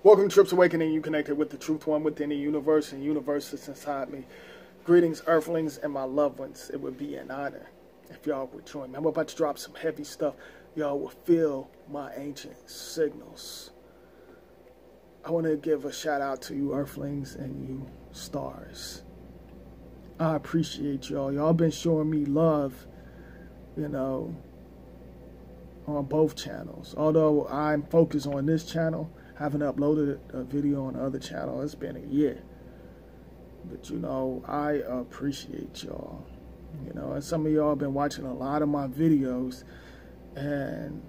Welcome to Trips Awakening. You connected with the truth one within the universe, and the universe is inside me. Greetings, earthlings and my loved ones. It would be an honor if y'all would join me. I'm about to drop some heavy stuff. Y'all will feel my ancient signals. I want to give a shout out to you earthlings and you stars. I appreciate y'all. Y'all been showing me love, on both channels. Although I'm focused on this channel, haven't uploaded a video on the other channel. It's been a year. But, I appreciate y'all. And some of y'all have been watching a lot of my videos and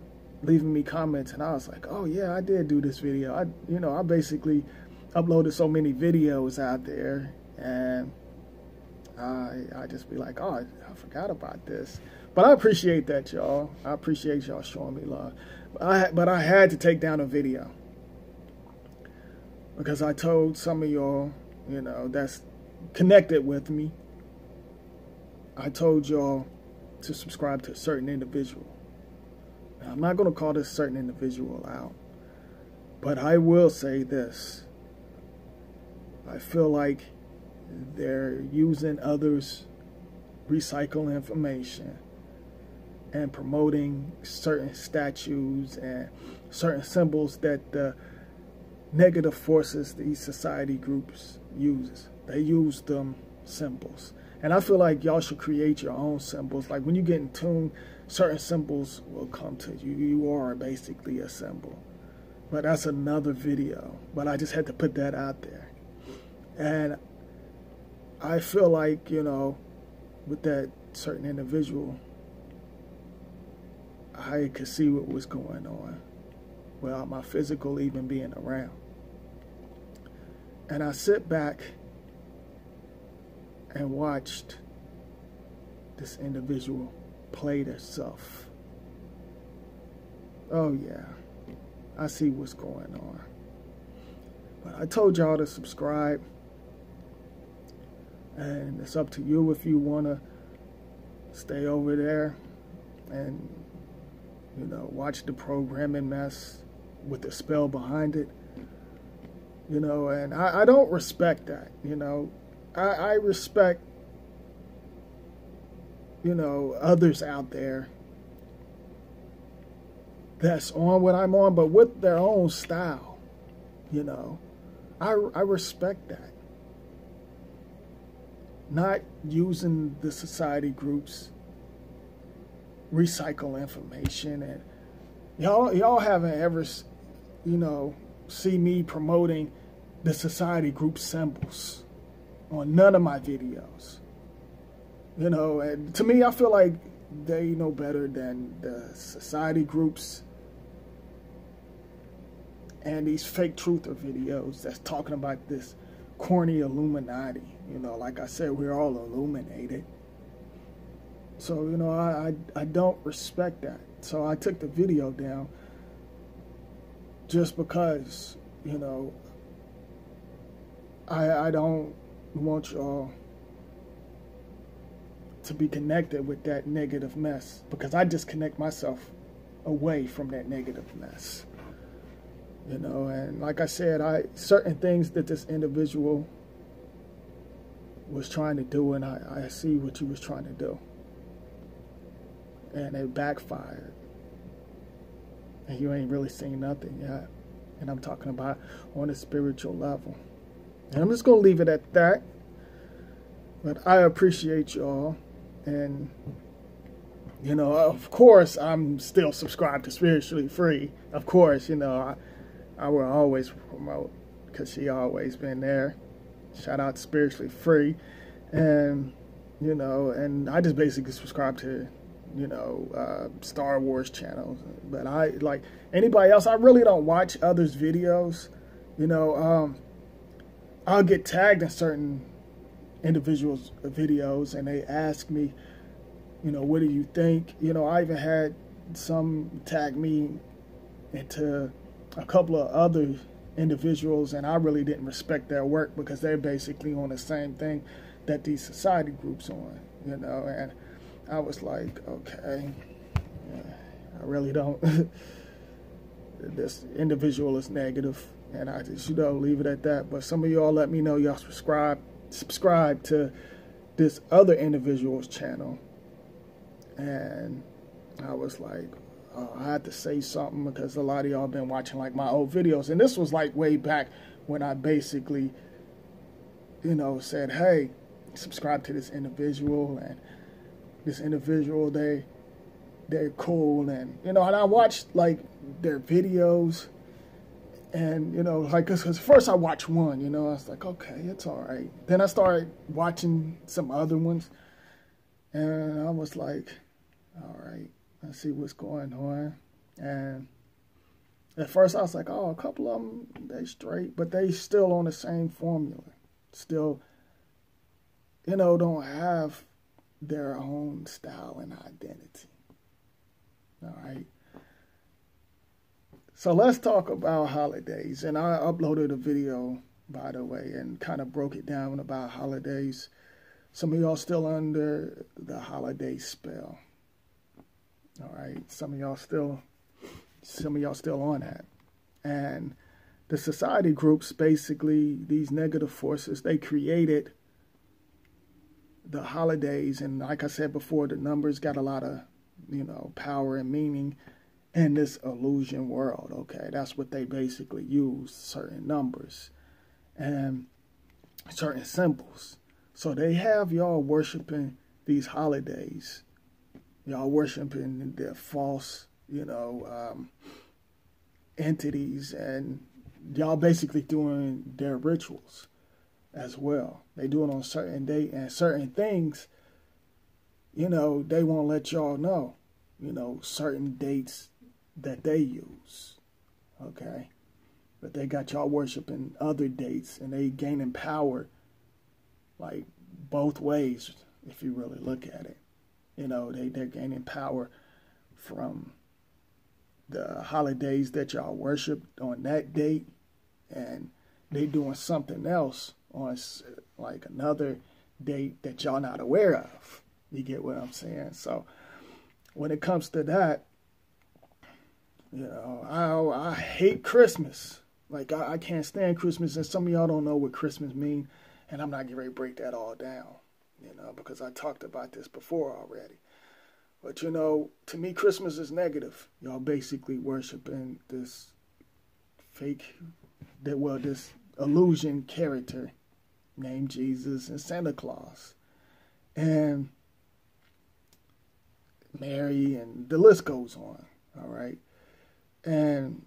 leaving me comments. And I was like, oh, yeah, I did do this video. I basically uploaded so many videos out there. And I just be like, oh, I forgot about this. But I appreciate that, y'all. I appreciate y'all showing me love. But I had to take down a video. Because I told some of y'all, that's connected with me, I told y'all to subscribe to a certain individual. Now, I'm not going to call this certain individual out, but I will say this. I feel like they're using others' recycle information and promoting certain statues and certain symbols that the negative forces these society groups use. They use them symbols. And I feel like y'all should create your own symbols. Like when you get in tune, certain symbols will come to you. You are basically a symbol. But that's another video. But I just had to put that out there. And I feel like, with that certain individual, I could see what was going on without my physical even being around. And I sit back and watched this individual play themselves. Oh yeah, I see what's going on. But I told y'all to subscribe. And it's up to you if you want to stay over there and, watch the programming mess with the spell behind it. And I don't respect that, I respect, others out there that's on what I'm on, but with their own style, I respect that. Not using the society groups, recycle information, and y'all haven't ever, see me promoting the society group symbols on none of my videos. And to me, I feel like they know better than the society groups and these fake truther videos that's talking about this corny Illuminati. Like I said, we're all illuminated. So, I don't respect that. So I took the video down just because, I don't want y'all to be connected with that negative mess, because I disconnect myself away from that negative mess. And like I said, certain things that this individual was trying to do, and I see what he was trying to do. And it backfired. And you ain't really seen nothing yet. And I'm talking about on a spiritual level. And I'm just going to leave it at that. But I appreciate y'all. And, of course, I'm still subscribed to Spiritually Free. Of course, I will always promote, because she always been there. Shout out to Spiritually Free. And, and I just basically subscribe to, Star Wars channels. But I, like anybody else, I really don't watch others' videos. I'll get tagged in certain individuals' videos, and they ask me, what do you think? I even had some tag me into a couple of other individuals, and I really didn't respect their work, because they're basically on the same thing that these society groups on, and I was like, okay, yeah, I really don't this individual is negative, and I just, leave it at that. But some of y'all let me know y'all subscribe to this other individual's channel, and I was like, I had to say something because a lot of y'all been watching like my old videos, and this was like way back when I basically, said, hey, subscribe to this individual, and this individual, they're cool, and and I watched like their videos, and like, cause first I watched one, I was like, okay, it's all right. Then I started watching some other ones, and I was like, all right, let's see what's going on. And at first I was like, oh, a couple of them, they straight, but they still on the same formula, still, don't have their own style and identity. All right. So let's talk about holidays. And I uploaded a video, by the way, and kind of broke it down about holidays. Some of y'all still under the holiday spell. All right. Some of y'all still on that. And the society groups, basically, these negative forces, they created the holidays. And like I said before, the numbers got a lot of power and meaning in this illusion world. Okay, that's what they basically use, certain numbers and certain symbols. So they have y'all worshiping these holidays, y'all worshiping the false, entities, and y'all basically doing their rituals as well. They do it on certain date and certain things. They won't let y'all know, certain dates that they use, okay? But they got y'all worshiping other dates, and they gaining power, like, both ways, if you really look at it. They're gaining power from the holidays that y'all worship on that date, and they doing something else on, like, another date that y'all not aware of. You get what I'm saying? So when it comes to that, I hate Christmas. Like, I can't stand Christmas, and some of y'all don't know what Christmas mean, and I'm not getting ready to break that all down, because I talked about this before already. But, to me, Christmas is negative. Y'all basically worshiping this this illusion character named Jesus and Santa Claus. And Mary, and the list goes on, all right? And,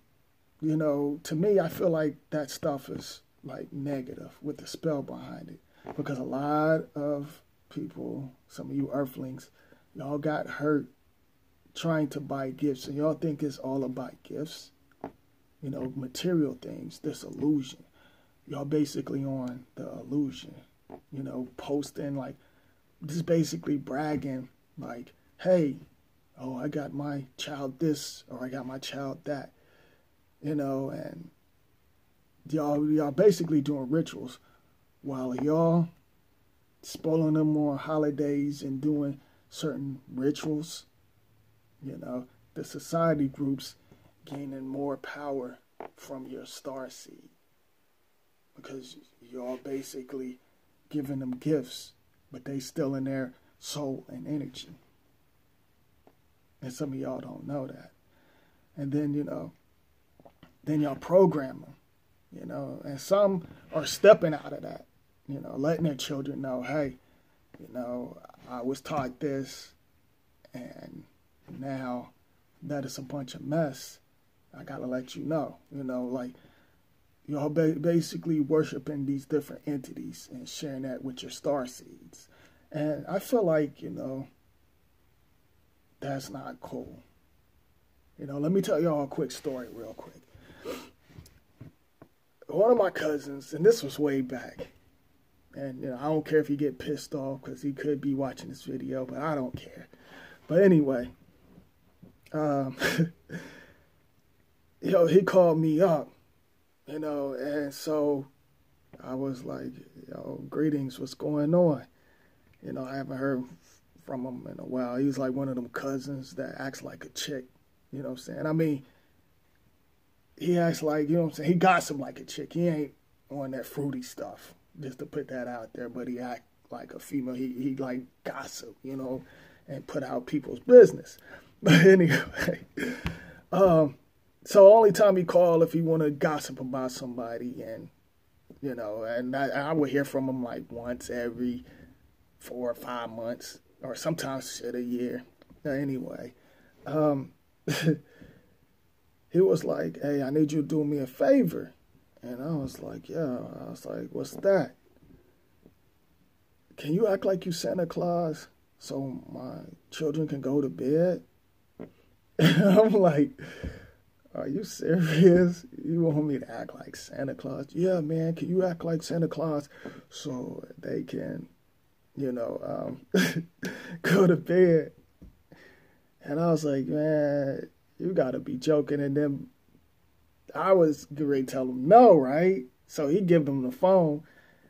to me, I feel like that stuff is, like, negative with the spell behind it. Because a lot of people, some of you earthlings, y'all got hurt trying to buy gifts, and y'all think it's all about gifts, material things, this illusion. Y'all basically on the illusion, posting, like, just basically bragging, like, hey, oh, I got my child this, or I got my child that, and y'all basically doing rituals while y'all spoiling them on holidays and doing certain rituals. The society groups gaining more power from your star seed because y'all basically giving them gifts, but they still in their soul and energy. And some of y'all don't know that. And then, then y'all program them, and some are stepping out of that, letting their children know, hey, I was taught this, and now that it's a bunch of mess, I got to let you know, like, y'all basically worshiping these different entities and sharing that with your star seeds. And I feel like, that's not cool. Let me tell y'all a quick story real quick. One of my cousins, and this was way back, and I don't care if he get pissed off because he could be watching this video, but I don't care. But anyway, he called me up, and so I was like, greetings, what's going on? I haven't heard from him in a while. He was like one of them cousins that acts like a chick, you know what I'm saying? I mean, he acts like, you know what I'm saying, he gossip like a chick. He ain't on that fruity stuff, just to put that out there, but he act like a female. He like gossip, you know, and put out people's business. But anyway, so only time he call if he want to gossip about somebody, and you know, and I would hear from him like once every 4 or 5 months, or sometimes shit a year. Anyway, he was like, "Hey, I need you to do me a favor," and I was like, "Yeah." I was like, "What's that?" "Can you act like you Santa Claus so my children can go to bed?" And I'm like, "Are you serious? You want me to act like Santa Claus?" "Yeah, man, can you act like Santa Claus so they can, you know, go to bed?" And I was like, "Man, you gotta be joking." And then I was ready to tell him no, right? So he give them the phone,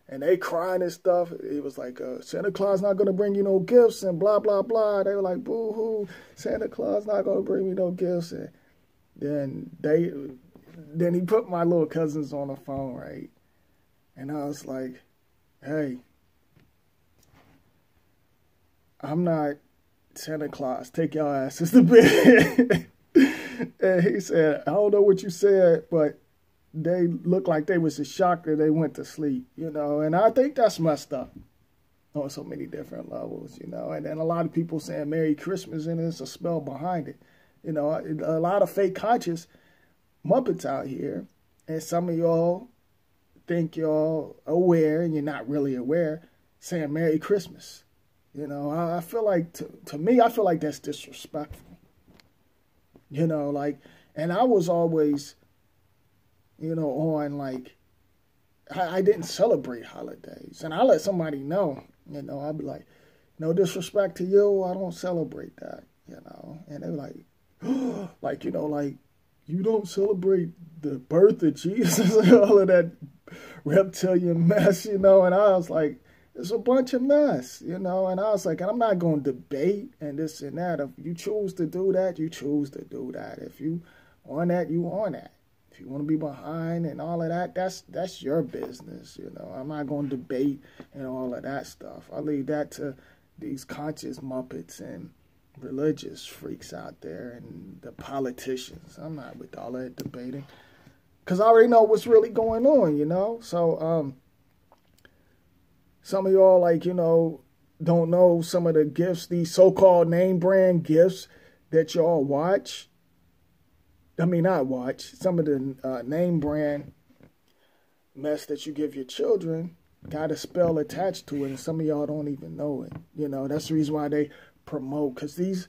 and they crying and stuff. It was like, Santa Claus not gonna bring you no gifts and blah, blah, blah. They were like, boo-hoo, Santa Claus not gonna bring me no gifts. And then he put my little cousins on the phone, right? And I was like, "Hey, I'm not Santa Claus. Take y'all asses to bed." And he said, "I don't know what you said, but they looked like they was as shocked that they went to sleep," you know. And I think that's messed up on so many different levels, you know. And then a lot of people saying Merry Christmas, and there's a spell behind it. You know, a lot of fake conscious Muppets out here, and some of y'all think y'all aware, and you're not really aware, saying Merry Christmas. You know, I feel like, to me, I feel like that's disrespectful. You know, like, and I was always, you know, on, like, I didn't celebrate holidays. And I let somebody know, you know, I'd be like, "No disrespect to you, I don't celebrate that," you know. And they were like, like, you know, like, "You don't celebrate the birth of Jesus," and all of that reptilian mess, you know. And I was like, it's a bunch of mess, you know. And I was like, I'm not going to debate and this and that. If you choose to do that, you choose to do that. If you on that, you on that. If you want to be behind and all of that, that's your business, you know. I'm not going to debate and all of that stuff. I leave that to these conscious Muppets and religious freaks out there and the politicians. I'm not with all that debating, because I already know what's really going on, you know. So, some of y'all, like, you know, don't know some of the gifts, these so-called name brand gifts that y'all watch. I mean, not watch. Some of the name brand mess that you give your children got a spell attached to it, and some of y'all don't even know it. You know, that's the reason why they promote, because these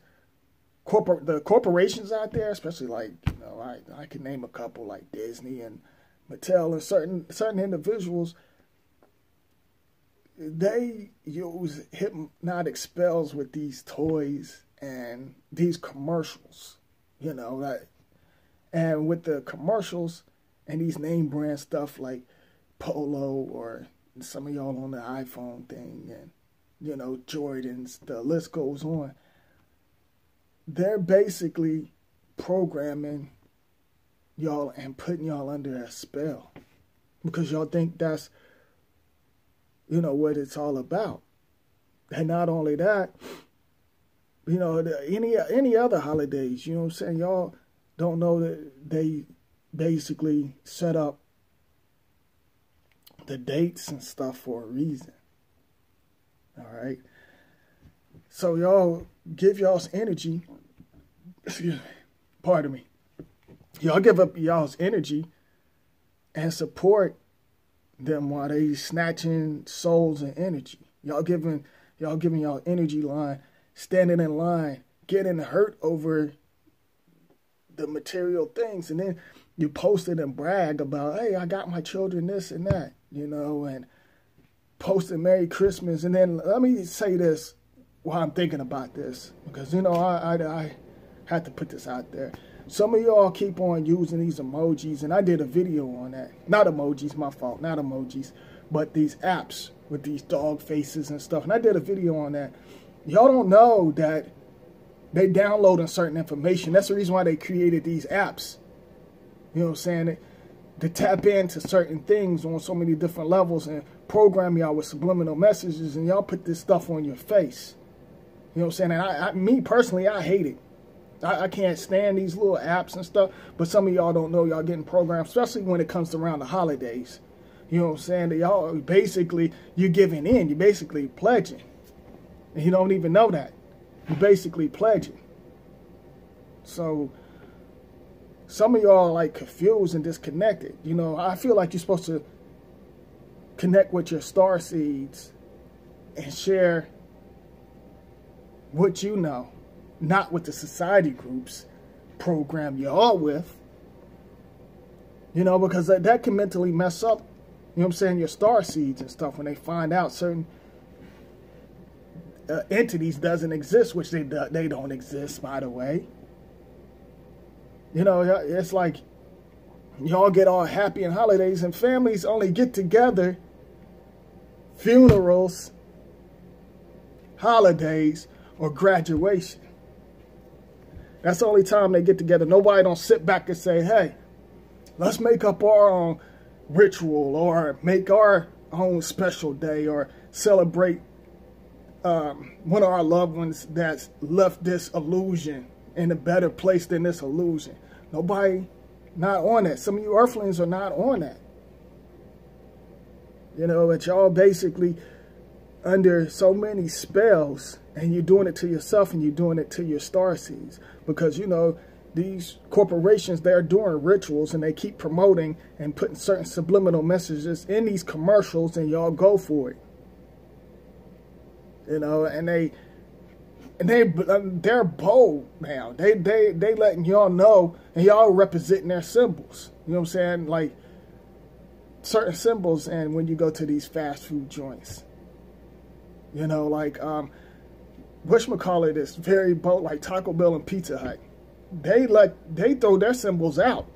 the corporations out there, especially, like, you know, I can name a couple, like Disney and Mattel and certain individuals. They use hypnotic spells with these toys and these commercials, you know, that, and with the commercials and these name brand stuff like Polo, or some of y'all on the iPhone thing, and, you know, Jordans, the list goes on. They're basically programming y'all and putting y'all under a spell, because y'all think that's, you know, what it's all about. And not only that, you know, any other holidays, you know what I'm saying? Y'all don't know that they basically set up the dates and stuff for a reason. All right? So y'all give y'all's energy, excuse me, pardon me. Y'all give up y'all's energy and support them while they snatching souls and energy. Y'all giving y'all energy line, standing in line, getting hurt over the material things, and then you post it and brag about, "Hey, I got my children this and that," you know, and posting Merry Christmas. And then let me say this while I'm thinking about this, because, you know, I had to put this out there. Some of y'all keep on using these emojis, and I did a video on that. Not emojis, my fault, not emojis, but these apps with these dog faces and stuff. And I did a video on that. Y'all don't know that they downloading certain information. That's the reason why they created these apps. You know what I'm saying? To tap into certain things on so many different levels and program y'all with subliminal messages, and y'all put this stuff on your face. You know what I'm saying? And me personally, I hate it. I can't stand these little apps and stuff, but some of y'all don't know y'all getting programmed, especially when it comes to around the holidays. You know what I'm saying? That y'all basically, you're giving in. You're basically pledging. And you don't even know that. You're basically pledging. So some of y'all are like confused and disconnected. You know, I feel like you're supposed to connect with your star seeds and share what you know, not what the society groups program you all with. You know, because that can mentally mess up, you know what I'm saying, your star seeds and stuff when they find out certain entities doesn't exist, which they don't exist, by the way. You know, it's like y'all get all happy in holidays and families only get together, funerals, holidays, or graduation. That's the only time they get together. Nobody don't sit back and say, hey, let's make up our own ritual or make our own special day or celebrate one of our loved ones that's left this illusion in a better place than this illusion. Nobody not on that. Some of you earthlings are not on that. You know, but y'all basically under so many spells, and you're doing it to yourself and you're doing it to your star seeds. Because, you know, these corporations, they're doing rituals and they keep promoting and putting certain subliminal messages in these commercials, and y'all go for it. You know, and they're bold now. They letting y'all know, and y'all representing their symbols. You know what I'm saying? Like certain symbols, and when you go to these fast food joints, you know, like whatchamacallit is very bold, like Taco Bell and Pizza Hut. They throw their symbols out,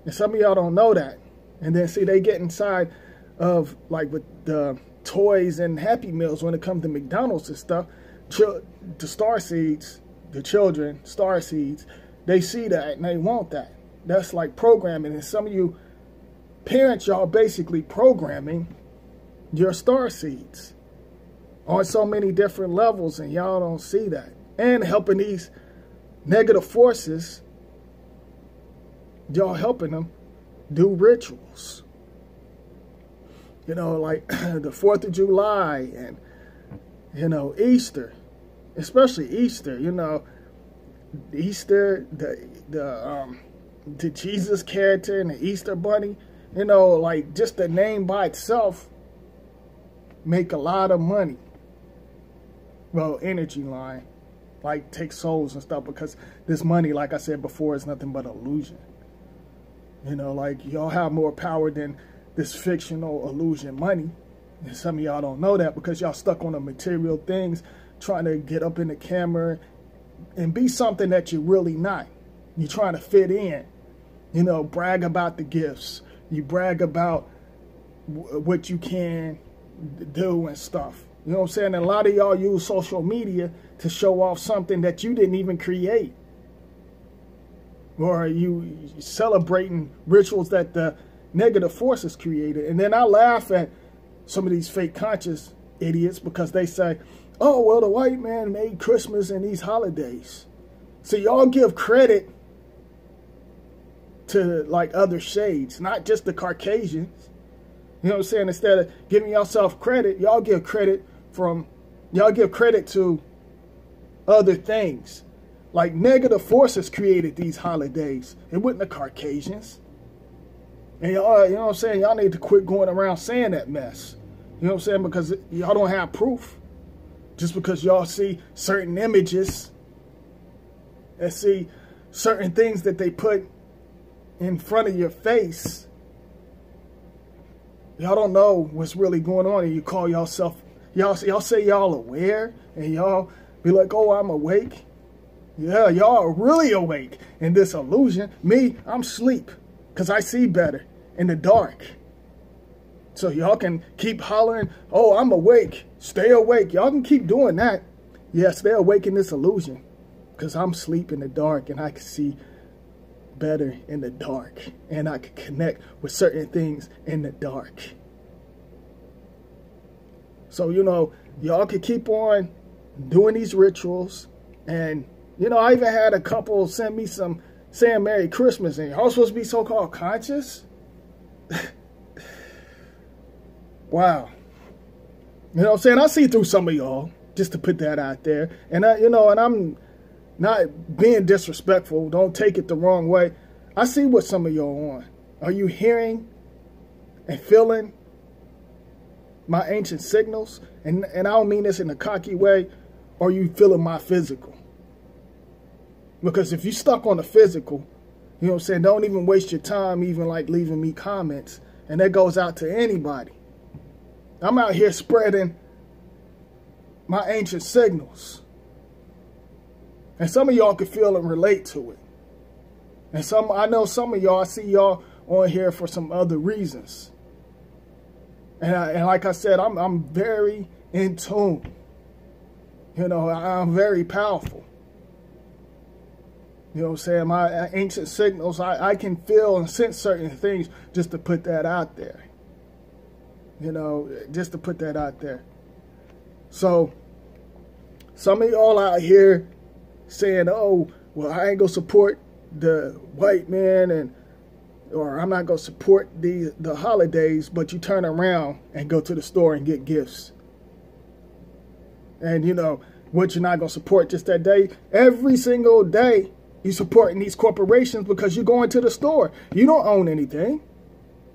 and some of y'all don't know that. And then see, they get inside of like with the toys and Happy Meals when it comes to McDonald's and stuff. The star seeds, the children, star seeds, they see that and they want that. That's like programming. And some of you parents, y'all basically programming your star seeds on so many different levels, and y'all don't see that. And helping these negative forces, y'all helping them do rituals. You know, like the 4th of July and, you know, Easter, especially Easter, you know, Easter, the Jesus character and the Easter bunny, you know, like just the name by itself make a lot of money. Well, energy line, like take souls and stuff, because this money, like I said before, is nothing but illusion. You know, like y'all have more power than this fictional illusion money. And some of y'all don't know that because y'all stuck on the material things, trying to get up in the camera and be something that you're really not. You're trying to fit in, you know, brag about the gifts. You brag about what you can do and stuff. You know what I'm saying? And a lot of y'all use social media to show off something that you didn't even create. Or you celebrating rituals that the negative forces created. And then I laugh at some of these fake conscious idiots because they say, oh, well, the white man made Christmas and these holidays. So y'all give credit to like other shades, not just the Caucasians. You know what I'm saying? Instead of giving yourself credit, y'all give credit to other things. Like negative forces created these holidays. It wasn't the Caucasians. And y'all, you know what I'm saying? Y'all need to quit going around saying that mess. You know what I'm saying? Because y'all don't have proof. Just because y'all see certain images and see certain things that they put in front of your face, y'all don't know what's really going on, and you call yourself, y'all say y'all aware, and y'all be like, oh, I'm awake. Yeah, y'all are really awake in this illusion. Me, I'm asleep because I see better in the dark. So y'all can keep hollering, oh, I'm awake. Stay awake. Y'all can keep doing that. Yeah, stay awake in this illusion because I'm asleep in the dark and I can see better in the dark, and I can connect with certain things in the dark. So, you know, y'all can keep on doing these rituals. And, you know, I even had a couple send me some saying Merry Christmas, and y'all supposed to be so-called conscious? Wow. You know what I'm saying? I see through some of y'all, just to put that out there. And, you know, and I'm not being disrespectful. Don't take it the wrong way. I see what some of y'all on. Are you hearing and feeling my ancient signals? And I don't mean this in a cocky way. Or are you feeling my physical? Because if you're stuck on the physical, you know what I'm saying, don't even waste your time even like leaving me comments. And that goes out to anybody. I'm out here spreading my ancient signals. And some of y'all can feel and relate to it. And I know some of y'all, I see y'all on here for some other reasons. And like I said, I'm very in tune. You know, I'm very powerful. You know what I'm saying? My ancient signals, I can feel and sense certain things, just to put that out there. You know, just to put that out there. So, some of y'all out here saying, oh, well, I ain't going to support the white man, or I'm not going to support the holidays, but you turn around and go to the store and get gifts. And, you know, what you're not going to support just that day, every single day, you're supporting these corporations because you're going to the store. You don't own anything.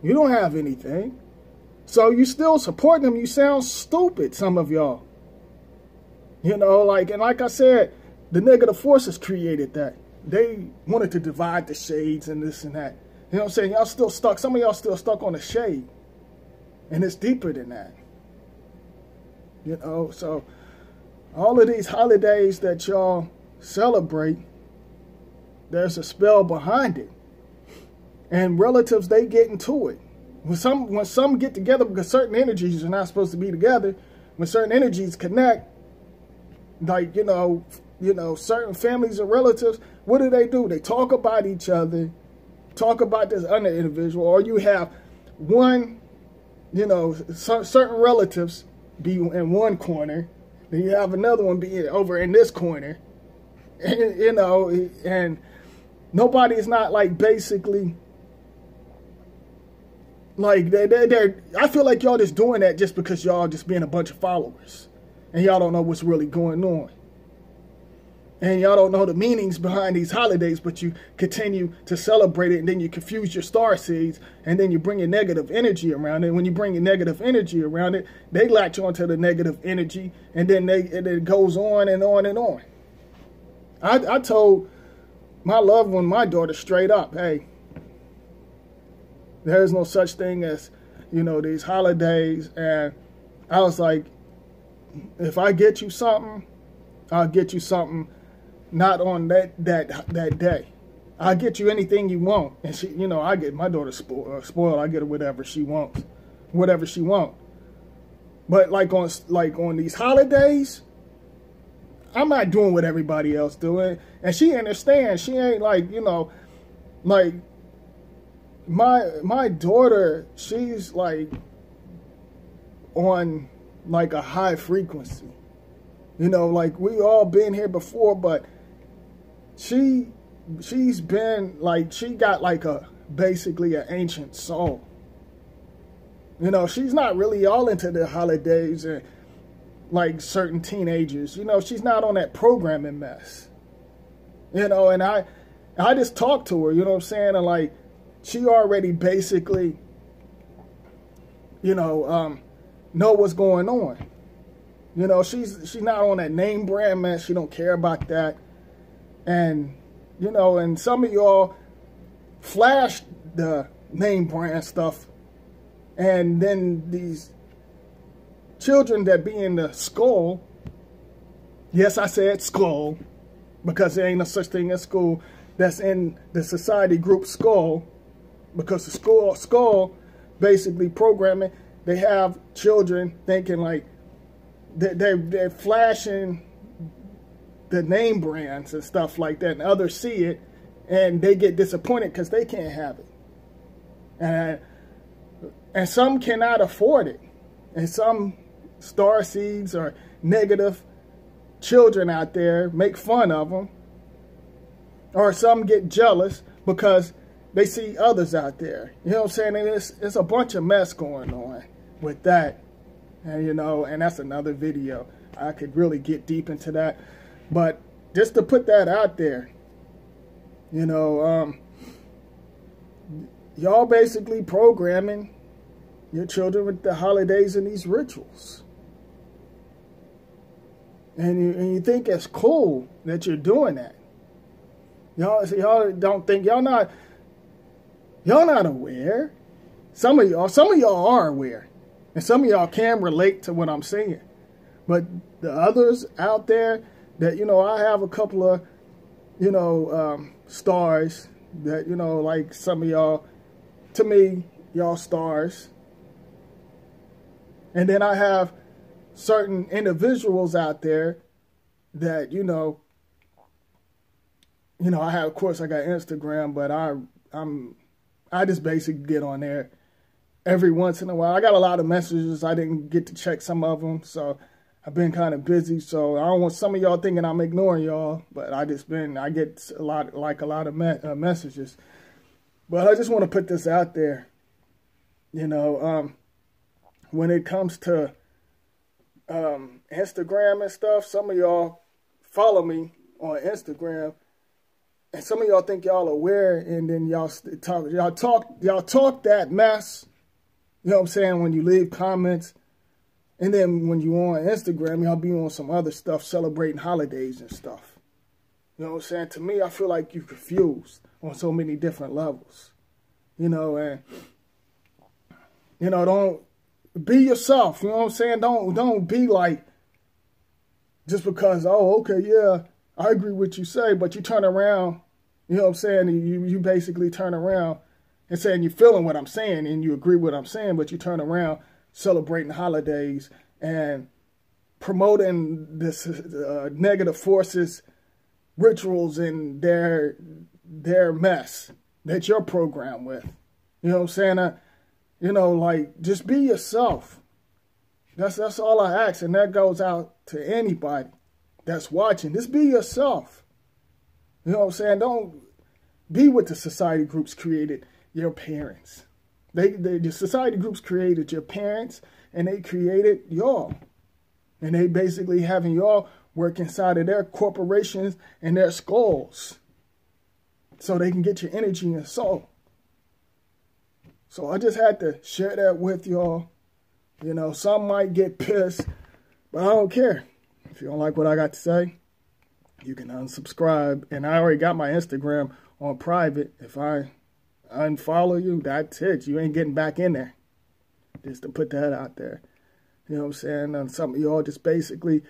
You don't have anything. So you still supporting them. You sound stupid, some of y'all. You know, and like I said, the negative forces created that. They wanted to divide the shades and this and that. You know what I'm saying? Y'all still stuck. Some of y'all still stuck on the shade. And it's deeper than that. You know, so all of these holidays that y'all celebrate, there's a spell behind it. And relatives, they get into it. When some get together, because certain energies are not supposed to be together, when certain energies connect, like, you know, certain families and relatives, what do? They talk about each other, talk about this other individual, or you have one, you know, certain relatives be in one corner, then you have another one be over in this corner, and, you know, and nobody is not like basically like I feel like y'all just doing that just because y'all just being a bunch of followers and y'all don't know what's really going on. And y'all don't know the meanings behind these holidays, but you continue to celebrate it, and then you confuse your star seeds, and then you bring your negative energy around it. And when you bring your negative energy around it, they latch onto the negative energy, and then it goes on and on and on. I told my loved one, my daughter, straight up, hey, there's no such thing as, you know, these holidays. And I was like, if I get you something, I'll get you something not on that day. I'll get you anything you want. And she, you know, I get my daughter spoiled. I get her whatever she wants. But like on these holidays, I'm not doing what everybody else doing. And she understands. She ain't like, you know, like my daughter, she's like on like a high frequency. You know, like we all been here before, but she's been like, she got like basically an ancient soul. You know, she's not really all into the holidays and like certain teenagers. You know, she's not on that programming mess. You know, and I just talked to her, you know what I'm saying? And like, she already basically, you know what's going on. You know, she's not on that name brand mess. She don't care about that. And, you know, and some of y'all flash the name brand stuff. And then these children that be in the skull, yes, I said skull, because there ain't no such thing as school, that's in the society group skull, because the skull basically programming, they have children thinking like they're flashing the name brands and stuff like that, and others see it, and they get disappointed because they can't have it. And some cannot afford it. And some starseeds or negative children out there make fun of them. Or some get jealous because they see others out there. You know what I'm saying? And it's a bunch of mess going on with that. And, you know, and that's another video. I could really get deep into that. But just to put that out there, you know, y'all basically programming your children with the holidays and these rituals. And you think it's cool that you're doing that. Y'all don't think, y'all not aware. Some of y'all are aware. And some of y'all can relate to what I'm saying. But the others out there that, you know, I have a couple of, you know, stars that, you know, like some of y'all, to me, y'all stars. And then I have certain individuals out there that, you know, I have, of course, I got Instagram, but I just basically get on there every once in a while. I got a lot of messages. I didn't get to check some of them, so I've been kind of busy. So I don't want some of y'all thinking I'm ignoring y'all, but I get a lot of messages. But I just want to put this out there. You know, when it comes to Instagram and stuff, some of y'all follow me on Instagram. And some of y'all think y'all aware, and then y'all talk that mess. You know what I'm saying? When you leave comments, and then when you on Instagram, y'all be on some other stuff, celebrating holidays and stuff. You know what I'm saying? To me, I feel like you're confused on so many different levels. You know, and you know, don't be yourself. You know what I'm saying? Don't be like, just because, oh, okay, yeah, I agree with what you say, but you turn around, you know what I'm saying? You basically turn around and saying you're feeling what I'm saying and you agree with what I'm saying, but you turn around celebrating holidays and promoting this negative forces, rituals, and their mess that you're programmed with. You know what I'm saying? You know, like, just be yourself. That's all I ask, and that goes out to anybody that's watching. Just be yourself. You know what I'm saying? Don't be what the society groups created your parents. The society groups created your parents, and they created y'all. And they basically having y'all work inside of their corporations and their skulls so they can get your energy and soul. So I just had to share that with y'all. You know, some might get pissed, but I don't care. If you don't like what I got to say, you can unsubscribe. And I already got my Instagram on private. If I unfollow you, that's it. You ain't getting back in there. Just to put that out there. You know what I'm saying? And some of y'all just basically,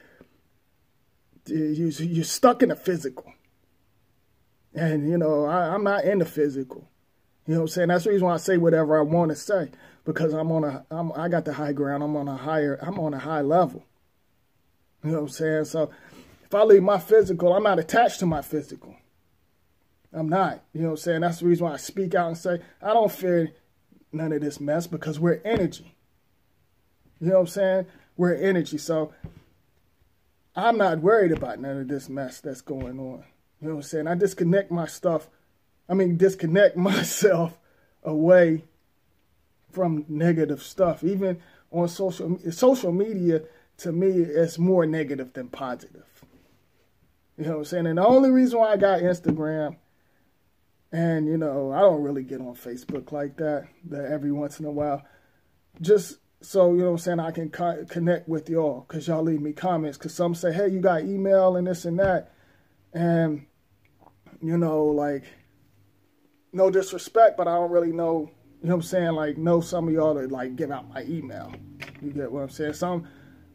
you're stuck in the physical. And, you know, I'm not in the physical. You know what I'm saying? That's the reason why I say whatever I want to say. Because I got the high ground. I'm on a high level. You know what I'm saying? So if I leave my physical, I'm not attached to my physical. I'm not. You know what I'm saying? That's the reason why I speak out and say, I don't fear none of this mess, because we're energy. You know what I'm saying? We're energy. So I'm not worried about none of this mess that's going on. You know what I'm saying? I disconnect myself away from negative stuff. Even on social media, to me, it's more negative than positive. You know what I'm saying? And the only reason why I got Instagram, and, you know, I don't really get on Facebook like that every once in a while, just so, you know what I'm saying, I can connect with y'all, because y'all leave me comments, because some say, hey, you got email and this and that. And, you know, like, no disrespect, but I don't really know, you know what I'm saying, like, know some of y'all that, like, give out my email. You get what I'm saying? Some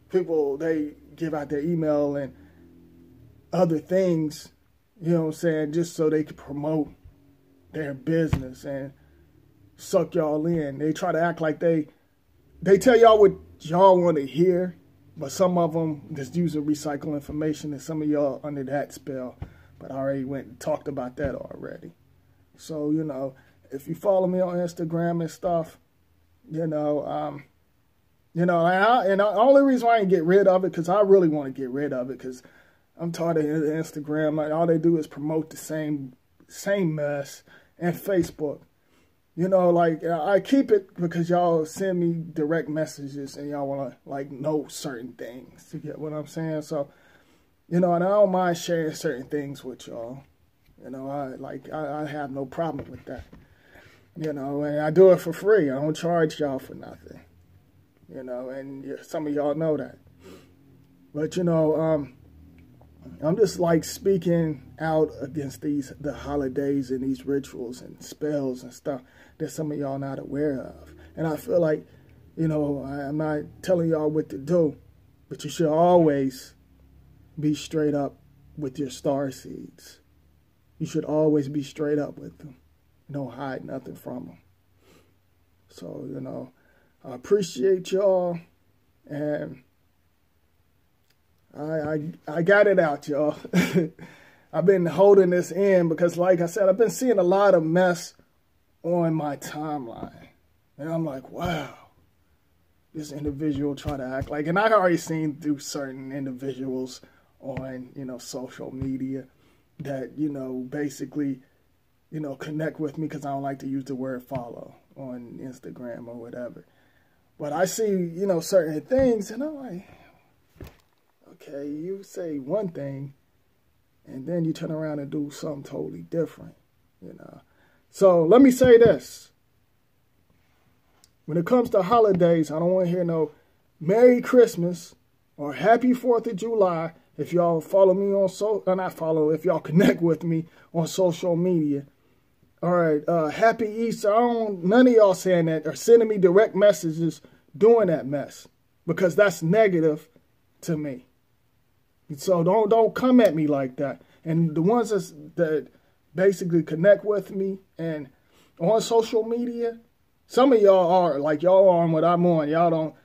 people, they give out their email and other things, you know what I'm saying, just so they can promote their business and suck y'all in. They try to act like they tell y'all what y'all want to hear, but some of them just use and recycle information, and some of y'all under that spell. But I already went and talked about that already. So, you know, if you follow me on Instagram and stuff, and the only reason why I didn't get rid of it, because I really want to get rid of it, because I'm tired of Instagram. Like, all they do is promote the same mess, and Facebook. You know, like, I keep it because y'all send me direct messages and y'all want to, like, know certain things. You get what I'm saying? So, you know, and I don't mind sharing certain things with y'all. You know, I have no problem with that. You know, and I do it for free. I don't charge y'all for nothing. You know, and some of y'all know that. But, you know, I'm just like speaking out against the holidays and these rituals and spells and stuff that some of y'all not aware of. And I feel like, you know, I'm not telling y'all what to do, but you should always be straight up with your star seeds. You should always be straight up with them. Don't hide nothing from them. So, you know, I appreciate y'all, and I got it out, y'all. I've been holding this in because, like I said, I've been seeing a lot of mess on my timeline. And I'm like, wow, this individual trying to act like, and I already seen through certain individuals on, you know, social media that, you know, basically, you know, connect with me because I don't like to use the word follow on Instagram or whatever. But I see, you know, certain things, and I'm like, okay, you say one thing, and then you turn around and do something totally different, you know. So let me say this. When it comes to holidays, I don't want to hear no Merry Christmas or Happy 4th of July. If y'all follow me on if y'all connect with me on social media. All right, Happy Easter. None of y'all saying that or sending me direct messages doing that mess, because that's negative to me. So don't come at me like that. And the ones that basically connect with me and on social media, some of y'all are like, y'all are on what I'm on. Y'all don't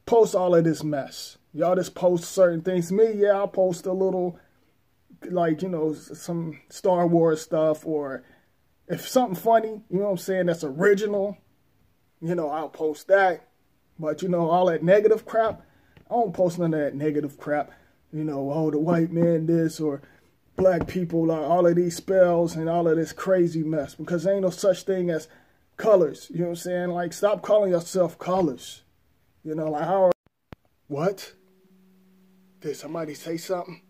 post all of this mess. Y'all just post certain things. Me, yeah, I'll post a little, like, you know, some Star Wars stuff, or if something funny, you know what I'm saying, that's original, you know, I'll post that. But, you know, all that negative crap, I don't post none of that negative crap. You know, oh, the white man this, or black people, all of these spells and all of this crazy mess, because there ain't no such thing as colors. You know what I'm saying? Like, stop calling yourself colors. You know, like, how? What? Did somebody say something?